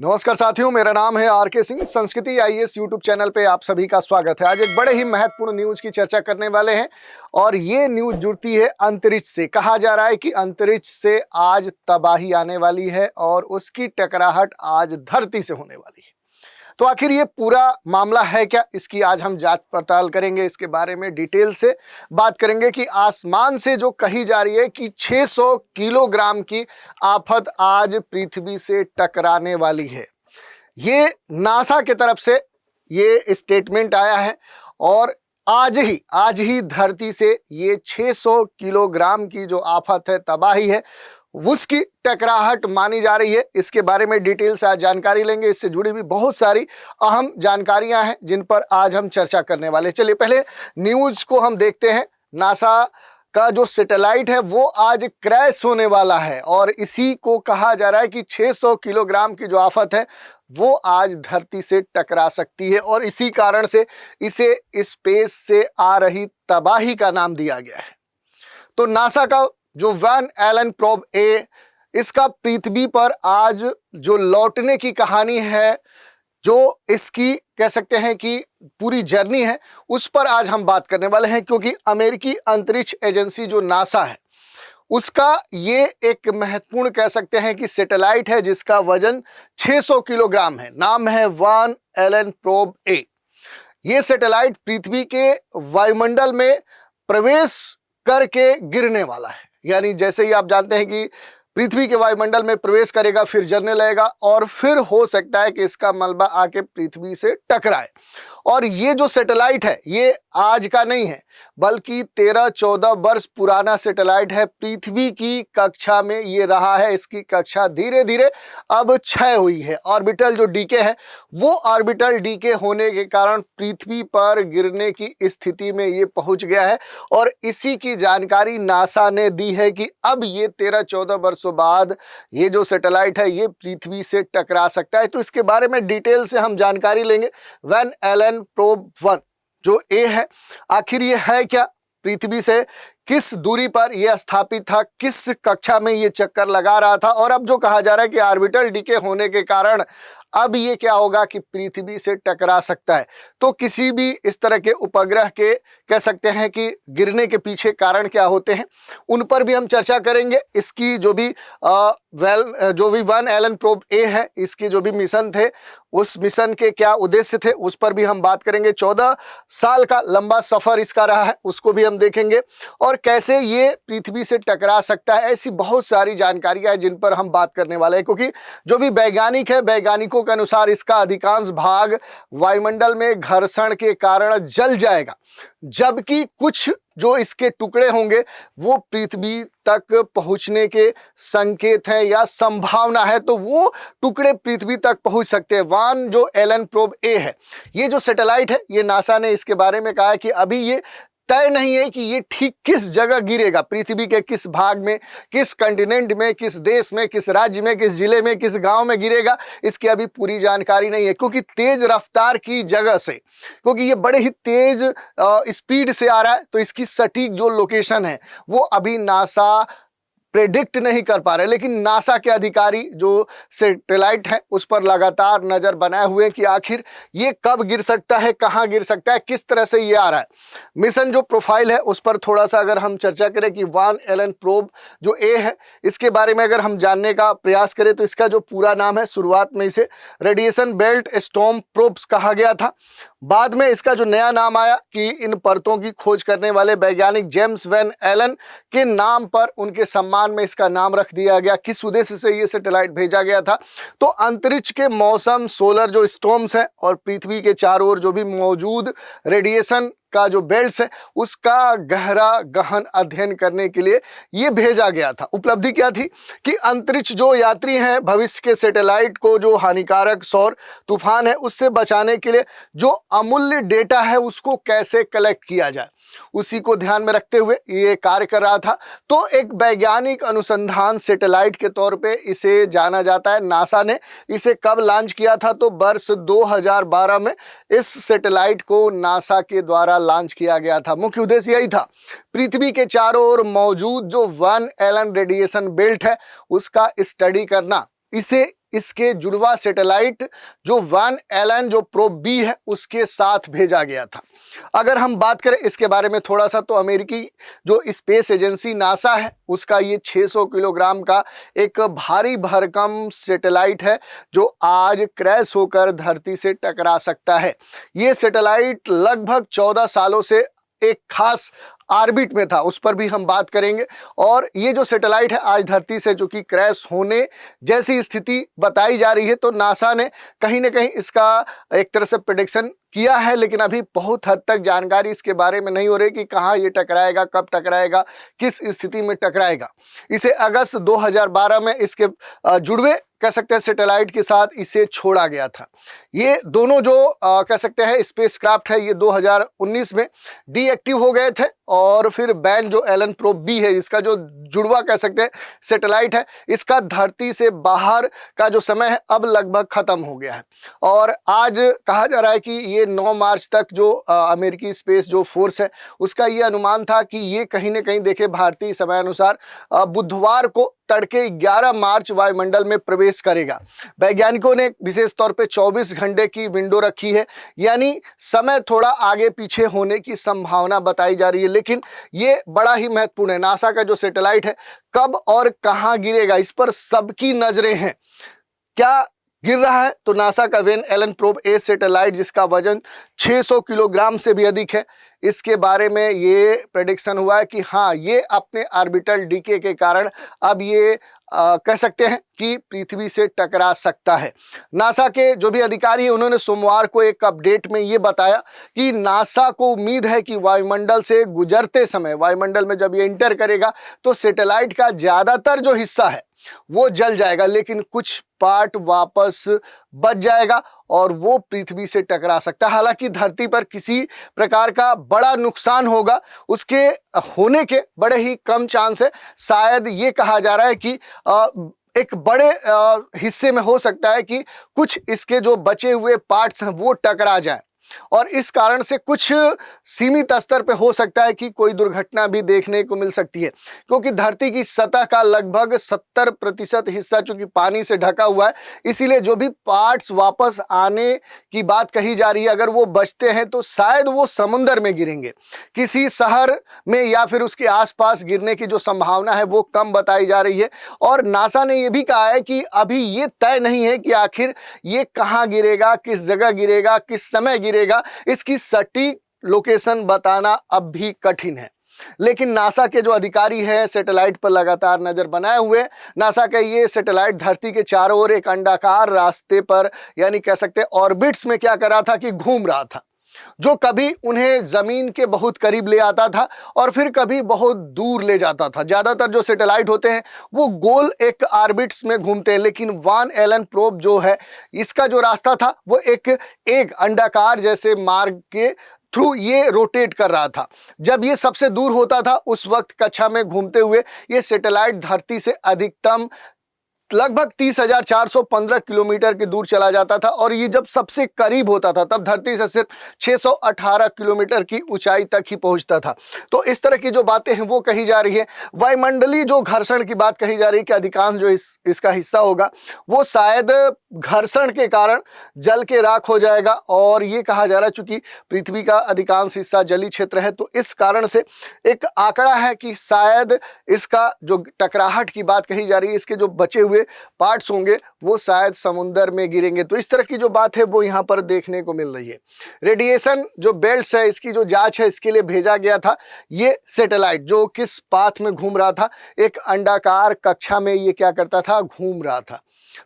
नमस्कार साथियों, मेरा नाम है आर.के. सिंह। संस्कृति आईएएस यूट्यूब चैनल पे आप सभी का स्वागत है। आज एक बड़े ही महत्वपूर्ण न्यूज की चर्चा करने वाले हैं और ये न्यूज जुड़ती है अंतरिक्ष से। कहा जा रहा है कि अंतरिक्ष से आज तबाही आने वाली है और उसकी टकराहट आज धरती से होने वाली है। तो आखिर ये पूरा मामला है क्या, इसकी आज हम जांच पड़ताल करेंगे। इसके बारे में डिटेल से बात करेंगे कि आसमान से जो कही जा रही है कि 600 किलोग्राम की आफत आज पृथ्वी से टकराने वाली है। ये नासा की तरफ से ये स्टेटमेंट आया है और आज ही धरती से ये 600 किलोग्राम की जो आफत है, तबाही है, उसकी टकराहट मानी जा रही है। इसके बारे में डिटेल से आज जानकारी लेंगे। इससे जुड़ी हुई बहुत सारी अहम जानकारियां हैं जिन पर आज हम चर्चा करने वाले। चलिए पहले न्यूज को हम देखते हैं। नासा का जो सैटेलाइट है वो आज क्रैश होने वाला है और इसी को कहा जा रहा है कि 600 किलोग्राम की जो आफत है वो आज धरती से टकरा सकती है और इसी कारण से इसे स्पेस से आ रही तबाही का नाम दिया गया है। तो नासा का जो वैन एलन प्रोब ए, इसका पृथ्वी पर आज जो लौटने की कहानी है, जो इसकी कह सकते हैं कि पूरी जर्नी है, उस पर आज हम बात करने वाले हैं। क्योंकि अमेरिकी अंतरिक्ष एजेंसी जो नासा है उसका ये एक महत्वपूर्ण कह सकते हैं कि सैटेलाइट है जिसका वजन 600 किलोग्राम है। नाम है वैन एलन प्रोब ए। ये सैटेलाइट पृथ्वी के वायुमंडल में प्रवेश करके गिरने वाला है। यानी जैसे ही आप जानते हैं कि पृथ्वी के वायुमंडल में प्रवेश करेगा, फिर जलने लगेगा और फिर हो सकता है कि इसका मलबा आके पृथ्वी से टकराए। और ये जो सैटेलाइट है ये आज का नहीं है बल्कि 13-14 वर्ष पुराना सैटेलाइट है। पृथ्वी की कक्षा में ये रहा है। इसकी कक्षा धीरे धीरे अब क्षय हुई है। ऑर्बिटल जो डीके है वो ऑर्बिटल डीके होने के कारण पृथ्वी पर गिरने की स्थिति में ये पहुंच गया है और इसी की जानकारी नासा ने दी है कि अब ये 13-14 वर्षों बाद ये जो सैटेलाइट है ये पृथ्वी से टकरा सकता है। तो इसके बारे में डिटेल से हम जानकारी लेंगे। वैन एलन प्रोब 1 जो ए है, आखिर ये है क्या, पृथ्वी से किस दूरी पर यह स्थापित था, किस कक्षा में ये चक्कर लगा रहा था, और अब जो कहा जा रहा है कि ऑर्बिटल डीके होने के कारण अब ये क्या होगा कि पृथ्वी से टकरा सकता है। तो किसी भी इस तरह के उपग्रह के कह सकते हैं कि गिरने के पीछे कारण क्या होते हैं, उन पर भी हम चर्चा करेंगे। इसकी जो भी वैन एलन प्रोब ए है, इसके जो भी मिशन थे, उस मिशन के क्या उद्देश्य थे, उस पर भी हम बात करेंगे। 14 साल का लंबा सफर इसका रहा है, उसको भी हम देखेंगे और कैसे ये पृथ्वी से टकरा सकता है। ऐसी बहुत सारी जानकारियां हैं जिन पर हम बात करने वाले हैं। क्योंकि जो भी वैज्ञानिक है, वैज्ञानिकों के अनुसार इसका अधिकांश भाग वायुमंडल में घर्षण के कारण जल जाएगा, जबकि कुछ जो इसके टुकड़े होंगे वो पृथ्वी तक पहुंचने के संकेत हैं या संभावना है। तो वो टुकड़े पृथ्वी तक पहुंच सकते हैं। वैन जो एलन प्रोब ए है, ये जो सैटेलाइट है, ये नासा ने इसके बारे में कहा है कि अभी ये तय नहीं है कि ये ठीक किस जगह गिरेगा, पृथ्वी के किस भाग में, किस कंटिनेंट में, किस देश में, किस राज्य में, किस जिले में, किस गांव में गिरेगा, इसकी अभी पूरी जानकारी नहीं है। क्योंकि तेज रफ्तार की जगह से, क्योंकि ये बड़े ही तेज स्पीड से आ रहा है, तो इसकी सटीक जो लोकेशन है वो अभी नासा प्रेडिक्ट नहीं कर पा रहे। लेकिन नासा के अधिकारी जो सैटेलाइट है उस पर लगातार नजर बनाए हुए कि आखिर ये कब गिर सकता है, कहाँ गिर सकता है, किस तरह से ये आ रहा है। मिशन जो प्रोफाइल है उस पर थोड़ा सा अगर हम चर्चा करें कि वैन एलन प्रोब जो ए है, इसके बारे में अगर हम जानने का प्रयास करें तो इसका जो पूरा नाम है, शुरुआत में इसे रेडिएशन बेल्ट स्टॉर्म प्रोब्स कहा गया था। बाद में इसका जो नया नाम आया कि इन परतों की खोज करने वाले वैज्ञानिक जेम्स वैन एलन के नाम पर, उनके सम्मान में इसका नाम रख दिया गया। किस उद्देश्य से ये सैटेलाइट भेजा गया था, तो अंतरिक्ष के मौसम, सोलर जो स्टॉर्म्स हैं और पृथ्वी के चारों ओर जो भी मौजूद रेडिएशन का जो बेल्ट्स है उसका गहरा गहन अध्ययन करने के लिए ये भेजा गया था। उपलब्धि क्या थी कि अंतरिक्ष जो यात्री हैं, भविष्य के सैटेलाइट को जो हानिकारक सौर तूफान है उससे बचाने के लिए जो अमूल्य डेटा है उसको कैसे कलेक्ट किया जाए, उसी को ध्यान में रखते हुए ये कार्य कर रहा था। तो एक वैज्ञानिक अनुसंधान सैटेलाइट के तौर पे इसे जाना जाता है। नासा ने इसे कब लॉन्च किया था, तो वर्ष 2012 में इस सैटेलाइट को नासा के द्वारा लॉन्च किया गया था। मुख्य उद्देश्य यही था, पृथ्वी के चारों ओर मौजूद जो वैन एलन रेडिएशन बेल्ट है उसका स्टडी करना, इसे इसके जुड़वा सैटेलाइट जो वैन एलन जो प्रोब बी है उसके साथ भेजा गया था। अगर हम बात करें इसके बारे में थोड़ा सा, तो अमेरिकी जो स्पेस एजेंसी नासा है उसका ये 600 किलोग्राम का एक भारी भरकम सैटेलाइट है जो आज क्रैश होकर धरती से टकरा सकता है। ये सैटेलाइट लगभग 14 सालों से एक खास ऑर्बिट में था, उस पर भी हम बात करेंगे। और ये जो सैटेलाइट है आज धरती से जो कि क्रैश होने जैसी स्थिति बताई जा रही है, तो नासा ने कहीं ना कहीं इसका एक तरह से प्रेडिक्शन किया है, लेकिन अभी बहुत हद तक जानकारी इसके बारे में नहीं हो रही कि कहाँ ये टकराएगा, कब टकराएगा, किस स्थिति में टकराएगा। इसे अगस्त 2012 में इसके जुड़वे कह सकते हैं सैटेलाइट के साथ इसे छोड़ा गया था। ये दोनों जो कह सकते हैं स्पेसक्राफ्ट है ये 2019 में डीएक्टिव हो गए थे, और फिर वैन जो एलन प्रोब बी है इसका जो जुड़वा कह सकते हैं सैटेलाइट है, इसका धरती से बाहर का जो समय है अब लगभग खत्म हो गया है। और आज कहा जा रहा है कि ये 9 मार्च तक जो अमेरिकी स्पेस जो फोर्स है उसका ये अनुमान था कि ये कहीं ना कहीं देखे भारतीय समय अनुसार बुधवार को तड़के 11 मार्च वायुमंडल में प्रवेश करेगा। वैज्ञानिकों ने विशेष तौर पे 24 घंटे की विंडो रखी है, यानी समय थोड़ा आगे पीछे होने की संभावना बताई जा रही है। लेकिन ये बड़ा ही महत्वपूर्ण है, नासा का जो सैटेलाइट है कब और कहां गिरेगा इस पर सबकी नजरें हैं। क्या गिर रहा है? तो नासा का वैन एलन प्रोब ए सैटेलाइट जिसका वजन 600 किलोग्राम से भी अधिक है, इसके बारे में ये प्रेडिक्शन हुआ है कि हाँ ये अपने ऑर्बिटल डीके के कारण अब ये कह सकते हैं कि पृथ्वी से टकरा सकता है। नासा के जो भी अधिकारी हैं उन्होंने सोमवार को एक अपडेट में ये बताया कि नासा को उम्मीद है कि वायुमंडल से गुजरते समय, वायुमंडल में जब ये इंटर करेगा तो सैटेलाइट का ज़्यादातर जो हिस्सा है वो जल जाएगा, लेकिन कुछ पार्ट वापस बच जाएगा और वो पृथ्वी से टकरा सकता है। हालांकि धरती पर किसी प्रकार का बड़ा नुकसान होगा उसके होने के बड़े ही कम चांस है। शायद ये कहा जा रहा है कि एक बड़े हिस्से में हो सकता है कि कुछ इसके जो बचे हुए पार्ट्स हैं वो टकरा जाएं, और इस कारण से कुछ सीमित स्तर पे हो सकता है कि कोई दुर्घटना भी देखने को मिल सकती है, क्योंकि धरती की सतह का लगभग 70% हिस्सा चूंकि पानी से ढका हुआ है, इसीलिए जो भी पार्ट्स वापस आने की बात कही जा रही है अगर वो बचते हैं तो शायद वो समुद्र में गिरेंगे, किसी शहर में या फिर उसके आसपास गिरने की जो संभावना है वो कम बताई जा रही है। और नासा ने यह भी कहा है कि अभी ये तय नहीं है कि आखिर ये कहाँ गिरेगा, किस जगह गिरेगा, किस समय गिरेगा, इसकी सटीक लोकेशन बताना अब भी कठिन है। लेकिन नासा के जो अधिकारी हैं सैटेलाइट पर लगातार नजर बनाए हुए। नासा का ये सैटेलाइट धरती के चारों ओर एक अंडाकार रास्ते पर यानी कह सकते हैं ऑर्बिट्स में क्या कर रहा था कि घूम रहा था, जो कभी उन्हें जमीन के बहुत करीब ले आता था और फिर कभी बहुत दूर ले जाता था। ज्यादातर जो सैटेलाइट होते हैं वो गोल एक ऑर्बिट्स में घूमते हैं, लेकिन वैन एलन प्रोब जो है इसका जो रास्ता था वो एक अंडाकार जैसे मार्ग के थ्रू ये रोटेट कर रहा था। जब ये सबसे दूर होता था उस वक्त कक्षा में घूमते हुए ये सैटेलाइट धरती से अधिकतम लगभग 30,415 किलोमीटर की दूर चला जाता था, और ये जब सबसे करीब होता था तब धरती से सिर्फ 618 किलोमीटर की ऊंचाई तक ही पहुंचता था। तो इस तरह की जो बातें हैं वो कही जा रही है। वायुमंडलीय जो घर्षण की बात कही जा रही है कि अधिकांश जो इसका हिस्सा होगा वो शायद घर्षण के कारण जल के राख हो जाएगा, और ये कहा जा रहा है चूंकि पृथ्वी का अधिकांश हिस्सा जलीय क्षेत्र है तो इस कारण से एक आंकड़ा है कि शायद इसका जो टकराहट की बात कही जा रही है इसके जो बचे हुए पार्ट्स होंगे वो शायद समुद्र में गिरेंगे। तो इस तरह की जो बात है वो यहाँ पर देखने को मिल रही है। रेडिएशन जो बेल्ट्स है इसकी जो जांच है इसके लिए भेजा गया था ये सैटेलाइट जो किस पाथ में घूम रहा था, एक अंडाकार कक्षा में ये क्या करता था, घूम रहा था।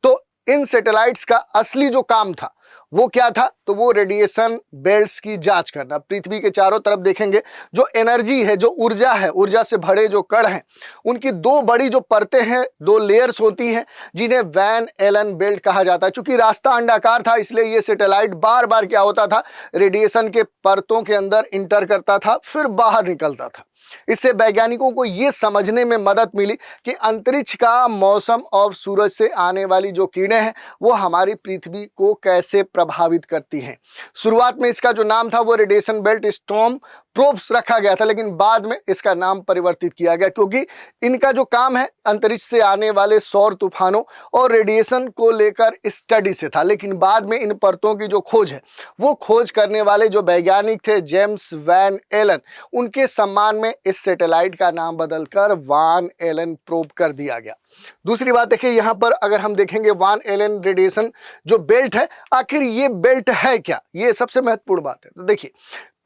तो इन सैटेलाइट्स का असली जो काम था वो क्या था, तो वो रेडिएशन बेल्ट्स की जांच करना। पृथ्वी के चारों तरफ देखेंगे जो एनर्जी है, जो ऊर्जा है, ऊर्जा से भरे जो कण हैं उनकी दो बड़ी जो परतें हैं, दो लेयर्स होती हैं जिन्हें वैन एलन बेल्ट कहा जाता है। चूंकि रास्ता अंडाकार था इसलिए ये सैटेलाइट बार बार क्या होता था, रेडिएशन के परतों के अंदर इंटर करता था फिर बाहर निकलता था। इससे वैज्ञानिकों को ये समझने में मदद मिली कि अंतरिक्ष का मौसम और सूरज से आने वाली जो किरणें हैं वो हमारी पृथ्वी को कैसे इसे प्रभावित करती हैं। शुरुआत में इसका जो नाम था वो रेडिएशन बेल्ट स्टॉर्म प्रोब्स रखा गया था, लेकिन बाद में इसका नाम परिवर्तित किया गया क्योंकि इनका जो काम है अंतरिक्ष से आने वाले सौर तूफानों और रेडिएशन को लेकर स्टडी से था। लेकिन बाद में इन परतों की जो खोज है वो खोज करने वाले जो वैज्ञानिक थे जेम्स वैन एलन, उनके सम्मान में इस सैटेलाइट का नाम बदलकर वान एलन प्रोब कर दिया गया। दूसरी बात देखिए, यहाँ पर अगर हम देखेंगे वान एलन रेडिएशन जो बेल्ट है, आखिर ये बेल्ट है क्या, ये सबसे महत्वपूर्ण बात है। तो देखिए,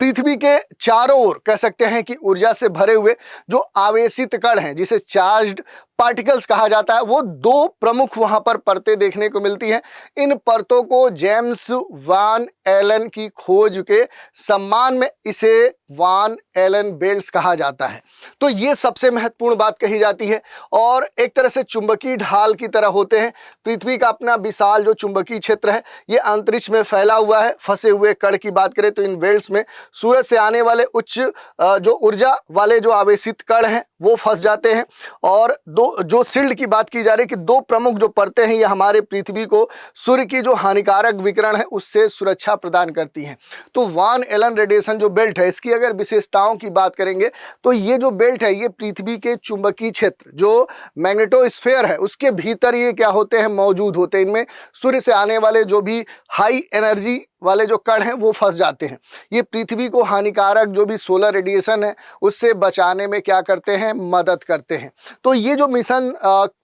पृथ्वी के चारों ओर कह सकते हैं कि ऊर्जा से भरे हुए जो आवेशित कण हैं, जिसे चार्ज्ड पार्टिकल्स कहा जाता है, वो दो प्रमुख वहां पर परतें देखने को मिलती हैं। इन परतों को जेम्स वान एलन की खोज के सम्मान में इसे वान एलन बेल्ट्स कहा जाता है। तो ये सबसे महत्वपूर्ण बात कही जाती है और एक तरह से चुंबकीय ढाल की तरह होते हैं। पृथ्वी का अपना विशाल जो चुंबकीय क्षेत्र है ये अंतरिक्ष में फैला हुआ है। फंसे हुए कण की बात करें तो इन बेल्ट्स में सूरज से आने वाले उच्च जो ऊर्जा वाले जो आवेशित कण हैं वो फंस जाते हैं। और दो जो शील्ड की बात की जा रही है कि दो प्रमुख जो परतें हैं ये हमारे पृथ्वी को सूर्य की जो हानिकारक विकिरण है उससे सुरक्षा प्रदान करती हैं। तो वान एलन रेडिएशन जो बेल्ट है, इसकी अगर विशेषताओं की बात करेंगे तो ये जो बेल्ट है ये पृथ्वी के चुंबकीय क्षेत्र जो मैग्नेटोस्फीयर है उसके भीतर ये क्या होते हैं, मौजूद होते हैं। इनमें सूर्य से आने वाले जो भी हाई एनर्जी वाले जो कण हैं वो फंस जाते हैं। ये पृथ्वी को हानिकारक जो भी सोलर रेडिएशन है उससे बचाने में क्या करते हैं, मदद करते हैं। तो ये जो मिशन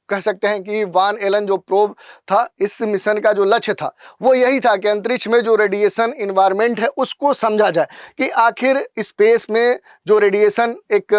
कह सकते हैं कि वान एलन जो प्रोब था, इस मिशन का जो लक्ष्य था वो यही था कि अंतरिक्ष में जो रेडिएशन इन्वायरमेंट है उसको समझा जाए कि आखिर स्पेस में जो रेडिएशन एक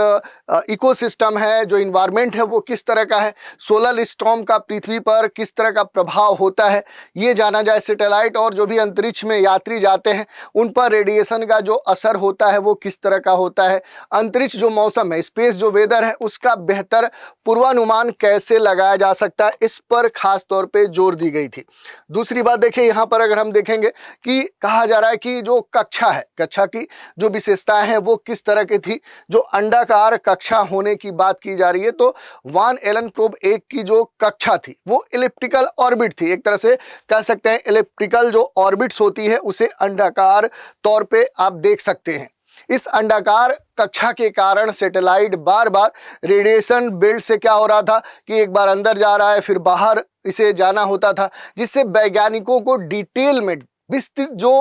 इकोसिस्टम है, जो इन्वायरमेंट है वो किस तरह का है, सोलर स्टॉर्म का पृथ्वी पर किस तरह का प्रभाव होता है ये जाना जाए। सैटेलाइट और जो भी अंतरिक्ष में यात्री जाते हैं उन पर रेडिएशन का जो असर होता है वो किस तरह का होता है, अंतरिक्ष जो मौसम है, स्पेस जो वेदर है उसका बेहतर पूर्वानुमान कैसे लगाया जा सकता है, इस पर खास तौर पे जोर दी गई थी। दूसरी बात देखिए, यहाँ पर अगर हम देखेंगे कि कहा जा रहा है कि जो कक्षा है, कक्षा की जो विशेषताएं हैं वो किस तरह की थी। जो अंडाकार कक्षा होने की बात की जा रही है तो वान एलन प्रोब 1 की जो कक्षा थी वो इलिप्टिकल ऑर्बिट थी। एक तरह से कह सकते हैं इलिप्टिकल जो ऑर्बिट्स होती है उसे अंडाकार तौर पे आप देख सकते हैं। इस अंडाकार कक्षा के कारण सैटेलाइट बार बार रेडिएशन बेल्ट से क्या हो रहा था कि एक बार अंदर जा रहा है फिर बाहर इसे जाना होता था, जिससे वैज्ञानिकों को डिटेल में विस्तृत जो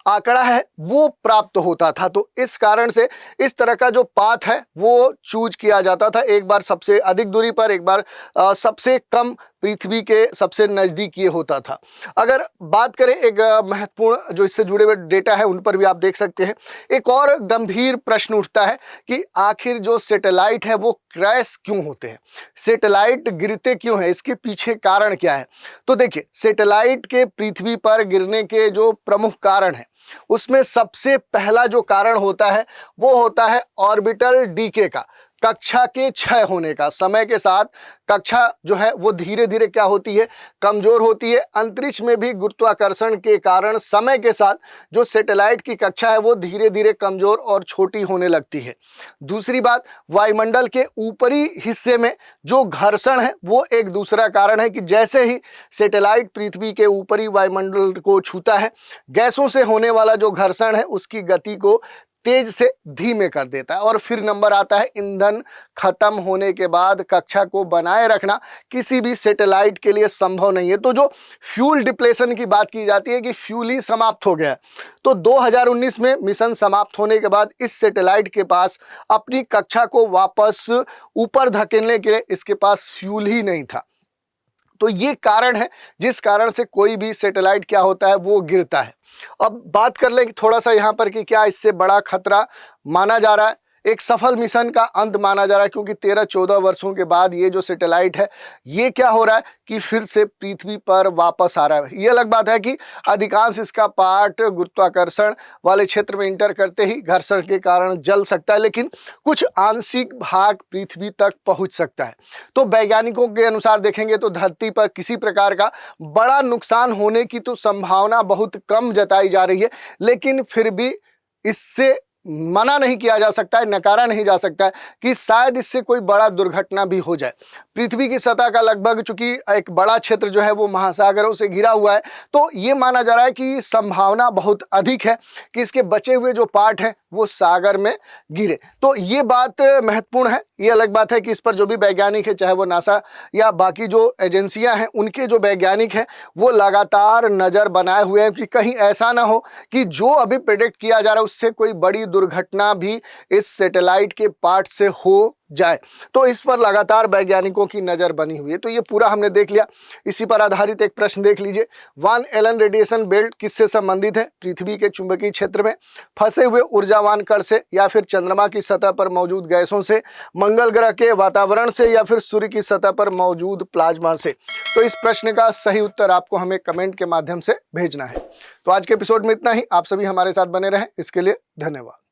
आंकड़ा है वो प्राप्त होता था। तो इस कारण से इस तरह का जो पाथ है वो चूज किया जाता था, एक बार सबसे अधिक दूरी पर, एक बार सबसे कम पृथ्वी के सबसे नज़दीक ये होता था। अगर बात करें एक महत्वपूर्ण जो इससे जुड़े हुए डेटा है उन पर भी आप देख सकते हैं। एक और गंभीर प्रश्न उठता है कि आखिर जो सैटेलाइट है वो क्रैश क्यों होते हैं, सैटेलाइट गिरते क्यों हैं, इसके पीछे कारण क्या है। तो देखिए, सैटेलाइट के पृथ्वी पर गिरने के जो प्रमुख कारण है उसमें सबसे पहला जो कारण होता है वो होता है ऑर्बिटल डीके का, कक्षा के क्षय होने का। समय के साथ कक्षा जो है वो धीरे धीरे क्या होती है, कमजोर होती है। अंतरिक्ष में भी गुरुत्वाकर्षण के कारण समय के साथ जो सैटेलाइट की कक्षा है वो धीरे धीरे कमजोर और छोटी होने लगती है। दूसरी बात, वायुमंडल के ऊपरी हिस्से में जो घर्षण है वो एक दूसरा कारण है कि जैसे ही सैटेलाइट पृथ्वी के ऊपरी वायुमंडल को छूता है, गैसों से होने वाला जो घर्षण है उसकी गति को तेज से धीमे कर देता है। और फिर नंबर आता है ईंधन खत्म होने के बाद कक्षा को बनाए रखना किसी भी सैटेलाइट के लिए संभव नहीं है। तो जो फ्यूल डिप्लेशन की बात की जाती है कि फ्यूल ही समाप्त हो गया, तो 2019 में मिशन समाप्त होने के बाद इस सैटेलाइट के पास अपनी कक्षा को वापस ऊपर धकेलने के लिए इसके पास फ्यूल ही नहीं था। तो ये कारण है जिस कारण से कोई भी सैटेलाइट क्या होता है वो गिरता है। अब बात कर लें थोड़ा सा यहाँ पर कि क्या इससे बड़ा खतरा माना जा रहा है, एक सफल मिशन का अंत माना जा रहा है, क्योंकि 13-14 वर्षों के बाद ये जो सैटेलाइट है ये क्या हो रहा है कि फिर से पृथ्वी पर वापस आ रहा है। ये अलग बात है कि अधिकांश इसका पार्ट गुरुत्वाकर्षण वाले क्षेत्र में इंटर करते ही घर्षण के कारण जल सकता है, लेकिन कुछ आंशिक भाग पृथ्वी तक पहुंच सकता है। तो वैज्ञानिकों के अनुसार देखेंगे तो धरती पर किसी प्रकार का बड़ा नुकसान होने की तो संभावना बहुत कम जताई जा रही है, लेकिन फिर भी इससे मना नहीं किया जा सकता है, नकारा नहीं जा सकता है कि शायद इससे कोई बड़ा दुर्घटना भी हो जाए। पृथ्वी की सतह का लगभग, चूंकि एक बड़ा क्षेत्र जो है वो महासागरों से घिरा हुआ है, तो ये माना जा रहा है कि संभावना बहुत अधिक है कि इसके बचे हुए जो पार्ट हैं वो सागर में गिरे। तो ये बात महत्वपूर्ण है। ये अलग बात है कि इस पर जो भी वैज्ञानिक है, चाहे वो नासा या बाकी जो एजेंसियां हैं, उनके जो वैज्ञानिक हैं वो लगातार नज़र बनाए हुए हैं कि कहीं ऐसा ना हो कि जो अभी प्रेडिक्ट किया जा रहा है उससे कोई बड़ी दुर्घटना भी इस सैटेलाइट के पार्ट से हो जाए। तो इस पर लगातार वैज्ञानिकों की नज़र बनी हुई है। तो ये पूरा हमने देख लिया। इसी पर आधारित एक प्रश्न देख लीजिए। वान एलन रेडिएशन बेल्ट किससे संबंधित है? पृथ्वी के चुंबकीय क्षेत्र में फंसे हुए ऊर्जावान कण से, या फिर चंद्रमा की सतह पर मौजूद गैसों से, मंगल ग्रह के वातावरण से, या फिर सूर्य की सतह पर मौजूद प्लाज्मा से? तो इस प्रश्न का सही उत्तर आपको हमें कमेंट के माध्यम से भेजना है। तो आज के एपिसोड में इतना ही। आप सभी हमारे साथ बने रहें, इसके लिए धन्यवाद।